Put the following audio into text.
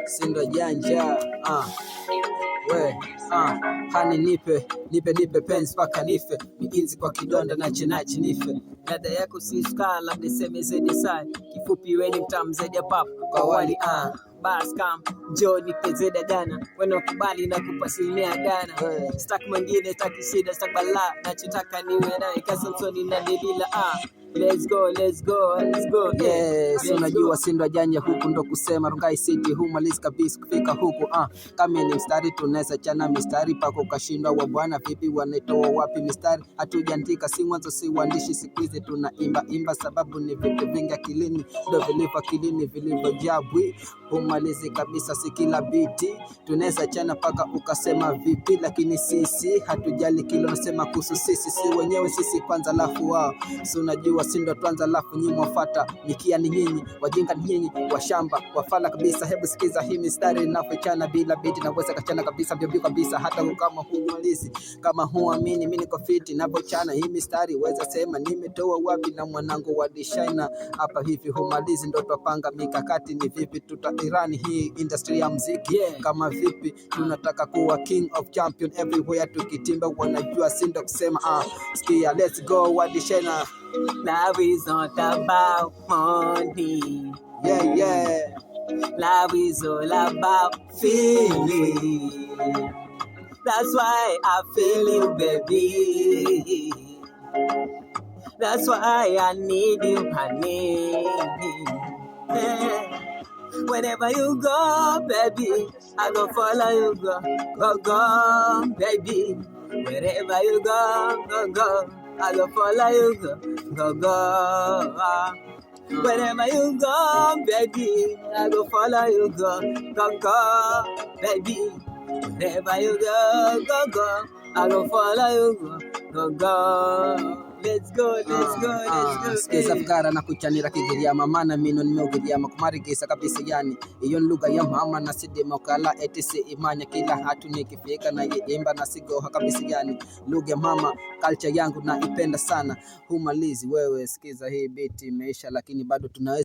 Sindo janja hani nipe penzi paka nife, miinzi kwa kidonda na chenachi nife. Dada yako si skala labda seme zedi sai, kifupi weni mtamu zaidi ya pap kwa wali bas kam njoo nipe zeda gana, wena kubali na kupasilia gana. Stak mwingine taki shida stak bala, nachotaka niwe nawe Samsoni na Delila. Let's go. Yes, unajua Sindo janja huku ndo kusema Rongai City humalizi kabisa kufika huku. Kama ni mstari tunaweza chana mistari pako kashindwa wa bwana vipi wanaitoa wapi mistari, hatujaandika si mwanzo si uandishi, siku hizi tunaimba sababu ni vitu vingi akilini ndo vilivyo akilini vilivyojabwi humalizi kabisa, si kila biti tunaweza chana paka ukasema vipi, lakini sisi hatujali kilo nasema kuhusu sisi wenyewe sisi kwanza lafu wao. So unajua Sindo tuanza lafu nyinyi mwafata, nikia ni nyinyi wajinga ni nyinyi washamba wafala kabisa. Hebu sikiza hii mistari ninapochana bila biti naweza kachana kabisa mbio kabisa, hata kama humalizi kama huamini mimi niko fiti ninapochana hii mistari weza sema nimetoa wapi na mwanangu wa designer hapa hivi humalizi ndo tupanga mikakati ni vipi tutairani hii industry ya muziki kama vipi tunataka kuwa king of champion everywhere tukitimba wanajua Sindo kusema skia let's go wa designer. Love is not about money. Yeah. Love is all about feeling. That's why I feel you, baby. That's why I need you, honey. Whenever you go, baby, I go follow you, go, baby. Wherever you go, I go follow you, go. Wherever you go, baby, I go follow you, go, baby. Wherever you go, I go follow you, go. Let's go. Sikiza fukara na kuchanira kigiriama mana mino nimeugiriama kumarigisa kabisa, yani iyo lugha ya mama na sidima kala etisi imanya kila hatu nikifika na imba na sigoha kabisa, yani lugha ya mama culture yangu na ipenda sana humalizi wewe. Sikiza hii beat imeisha lakini bado tunaweza